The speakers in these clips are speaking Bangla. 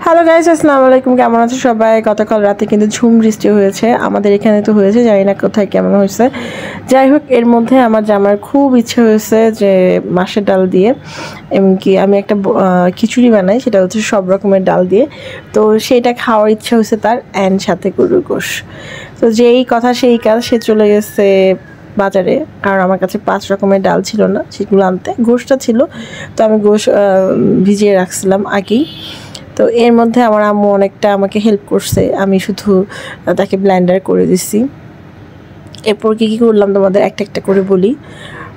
হ্যালো গাইস, আসসালামু আলাইকুম। কেমন আছো সবাই? গতকাল রাতে কিন্তু ঝুম বৃষ্টি হয়েছে, আমাদের এখানে তো হয়েছে, জানি না কোথায় কেমন হয়েছে। যাই হোক, এর মধ্যে আমার জামার খুব ইচ্ছে হয়েছে যে মাছের ডাল দিয়ে এমনকি আমি একটা খিচুড়ি বানাই, সেটা হচ্ছে সব রকমের ডাল দিয়ে। তো সেইটা খাওয়ার ইচ্ছা হয়েছে তার, অ্যান্ড সাথে গরুর গোশ। তো যেই কথা সেই কাজ, সে চলে গেছে বাজারে, কারণ আমার কাছে 5 রকমের ডাল ছিল না, সেগুলো আনতে। গোশটা ছিল, তো আমি গোশ ভিজিয়ে রাখছিলাম আগেই। তো এর মধ্যে আমার আম্মু অনেকটা আমাকে হেল্প করছে, আমি শুধু তাকে ব্লেন্ডার করে দিছি। এরপর কী করলাম তোমাদের একটা একটা করে বলি।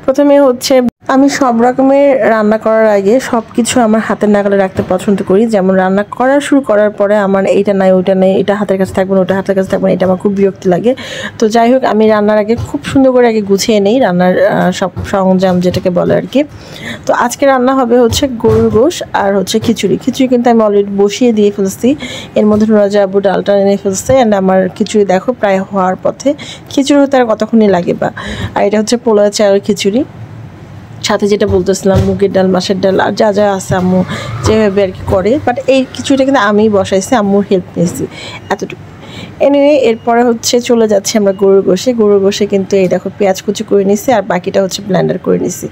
প্রথমে হচ্ছে, আমি সব রকমের রান্না করার আগে সব কিছু আমার হাতের নাগালে রাখতে পছন্দ করি। যেমন রান্না করা শুরু করার পরে আমার এইটা নাই ওইটা নেই, এটা হাতের কাছে থাকবে না, ওটা হাতের কাছে থাকবে না, এটা আমার খুব বিরক্তি লাগে। তো যাই হোক, আমি রান্নার আগে খুব সুন্দর করে আগে গুছিয়ে নেই রান্নার সব সরঞ্জাম, যেটাকে বলে আর কি। তো আজকে রান্না হবে হচ্ছে গরুর গোশ আর হচ্ছে খিচুড়ি। খিচুড়ি কিন্তু আমি অলরেডি বসিয়ে দিয়ে ফেলছি, এর মধ্যে নুরাজা আব্বু ডালটা এনে ফেলছে, অ্যান্ড আমার খিচুড়ি দেখো প্রায় হওয়ার পথে। খিচুড়ি হতে আর কতক্ষণই লাগে বা। আর এটা হচ্ছে পোলা চালের খিচুড়ি, সাথে যেটা বলতেছিলাম মুগের ডাল, মাছের ডাল আর যা যা আছে আম্মু যেভাবে আর কি করে। বাট এই কিছুটা কিন্তু আমিই বসাইছি, আম্মুর হেল্প নিয়েছি এতটুকু। এনিওয়ে, এরপরে হচ্ছে চলে যাচ্ছে আমরা গরুর গোশে। গরুর গোশে কিন্তু এই দেখো পেঁয়াজ কুচি করে নিছি, আর বাকিটা হচ্ছে ব্লেন্ডার করে নিছি।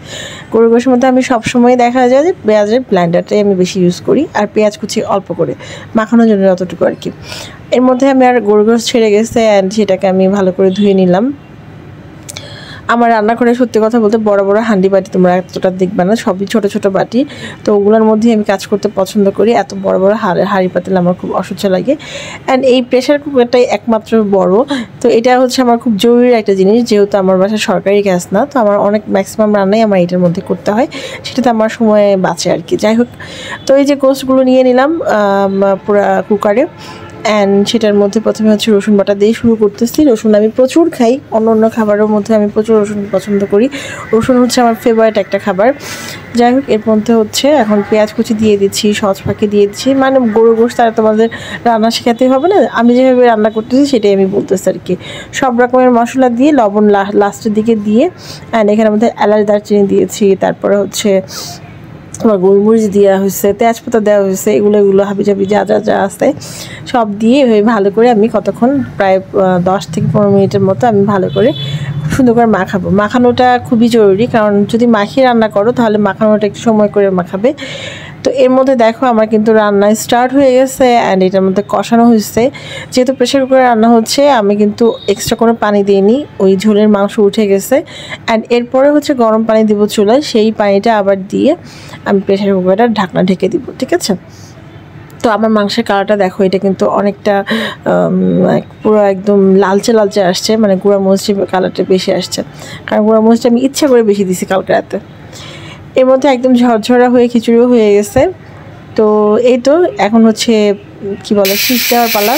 গরুর গোশের মধ্যে আমি সবসময় দেখা যায় যে পেঁয়াজের ব্লেন্ডারটাই আমি বেশি ইউজ করি, আর পেঁয়াজ কুচি অল্প করে মাখানোর জন্য যতটুকু আর কি। এর মধ্যে আমি আর গরুর গোশ ছেড়ে গেছে, অ্যান্ড সেটাকে আমি ভালো করে ধুয়ে নিলাম। আমার রান্নাঘরে সত্যি কথা বলতে বড় বড় হাঁডি বাটি তোমরা এতটা দেখবে না, সবই ছোট ছোট বাটি। তো ওগুলোর মধ্যেই আমি কাজ করতে পছন্দ করি, এত বড় বড় হাঁড়ি পাতিল আমার খুব অসহ্য লাগে। অ্যান্ড এই প্রেশার কুকারটাই একমাত্র বড়। তো এটা হচ্ছে আমার খুব জরুরি একটা জিনিস, যেহেতু আমার বাসায় সরকারি গ্যাস না, তো আমার অনেক ম্যাক্সিমাম রান্নাই আমার এটার মধ্যে করতে হয়, সেটাতে আমার সময় বাঁচে আর কি। যাই হোক, তো এই যে গোশগুলো নিয়ে নিলাম পুরো কুকারে, অ্যান্ড সেটার মধ্যে প্রথমে হচ্ছে রসুন বাটা দিয়ে শুরু করতেছি। রসুন আমি প্রচুর খাই, অন্য অন্য খাবারের মধ্যে আমি প্রচুর রসুন পছন্দ করি, রসুন হচ্ছে আমার ফেভারিট একটা খাবার। যাই হোক, এর মধ্যে হচ্ছে এখন পেঁয়াজ কুচি দিয়ে দিচ্ছি, সস ফাঁকি দিয়ে দিচ্ছি। মানে গরু গোশ তারা তোমাদের রান্না শেখাতে হবে না, আমি যেভাবে রান্না করতেছি সেটাই আমি বলতেছি আর কি। সব রকমের মশলা দিয়ে, লবণ লাস্টের দিকে দিয়ে, অ্যান্ড এখানের মধ্যে এলাচ দারচিনি দিয়েছি, তারপরে হচ্ছে তোমার গোলমরিচ দেওয়া হয়েছে, তেজপাতা দেওয়া হয়েছে, এগুলো হাবিজাবি যা যা যা আছে সব দিয়ে এভাবে ভালো করে আমি কতক্ষণ, প্রায় 10 থেকে 15 মিনিটের মতো আমি ভালো করে সুন্দর করে মাখাবো। মাখানোটা খুবই জরুরি, কারণ যদি মাখিয়ে রান্না করো তাহলে মাখানোটা একটু সময় করে মাখাবে। তো এর মধ্যে দেখো আমার কিন্তু রান্না স্টার্ট হয়ে গেছে, অ্যান্ড এটার মধ্যে কষানো হয়েছে। যেহেতু প্রেশার কুকারে রান্না হচ্ছে, আমি কিন্তু এক্সট্রা কোনো পানি দিইনি, ওই ঝোলের মাংস উঠে গেছে। অ্যান্ড এরপরে হচ্ছে গরম পানি দিব চুলায়, সেই পানিটা আবার দিয়ে আমি প্রেশার কুকারটার ঢাকনা ঢেকে দিব, ঠিক আছে? তো আমার মাংসের কালারটা দেখো, এটা কিন্তু অনেকটা পুরো একদম লালচে লালচে আসছে, মানে গুঁড়া মরিচের কালারটা বেশি আসছে, কারণ গুঁড়া মরিচটা আমি ইচ্ছা করে বেশি দিছি কালকে রাতে। এর মধ্যে একদম ঝরঝরা হয়ে খিচুড়িও হয়ে গেছে। তো এই তো এখন হচ্ছে কি বলে, শীষ দেওয়ার পালা।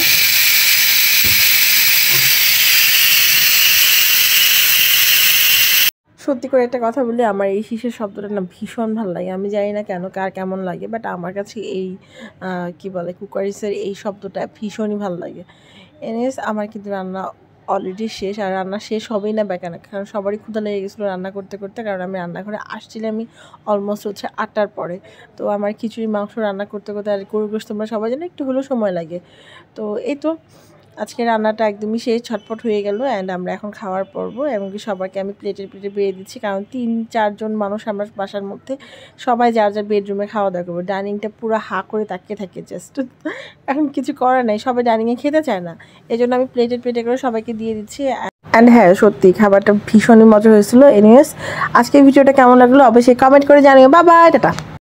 সত্যি করে একটা কথা বলি, আমার এই শীষের শব্দটা না ভীষণ ভালো লাগে। আমি জানি না কেন, কার কেমন লাগে, বাট আমার কাছে এই কি বলে কুকারিসের এই শব্দটা ভীষণই ভালো লাগে। এনিওয়েজ, আমার কিন্তু রান্না অলরেডি শেষ, আর রান্না শেষ হবেই না বেকার, কারণ সবারই ক্ষুধা লেগে গেছিলো রান্না করতে করতে, কারণ আমি রান্নাঘরে আসছিলাম আমি অলমোস্ট হচ্ছে 8টার পরে। তো আমার খিচুড়ি মাংস রান্না করতে করতে, আর গরুর গোশত তোমরা সবাই জানো একটু হলেও সময় লাগে। তো এই তো আজকে রান্নাটা একদমই শেষ, ছটফট হয়ে গেল, অ্যান্ড আমরা এখন খাওয়ার পর্ব। এমনকি সবাইকে আমি প্লেটে বেড়ে দিচ্ছি, কারণ 3-4 জন মানুষ আমরা বাসার মধ্যে, সবাই যার যার বেডরুমে খাওয়া দাওয়া করবো। ডাইনিংটা পুরো হাঁ করে তাকিয়ে থাকে জাস্ট। এখন কিছু করার নেই, সবাই ডাইনিংয়ে খেতে চায় না, এই জন্য আমি প্লেটে করে সবাইকে দিয়ে দিচ্ছি। অ্যান্ড হ্যাঁ, সত্যি খাবারটা ভীষণই মজা হয়েছিল। এনিওয়েজ, আজকের ভিডিওটা কেমন লাগলো অবশ্যই কমেন্ট করে জানিও। Bye bye, tata.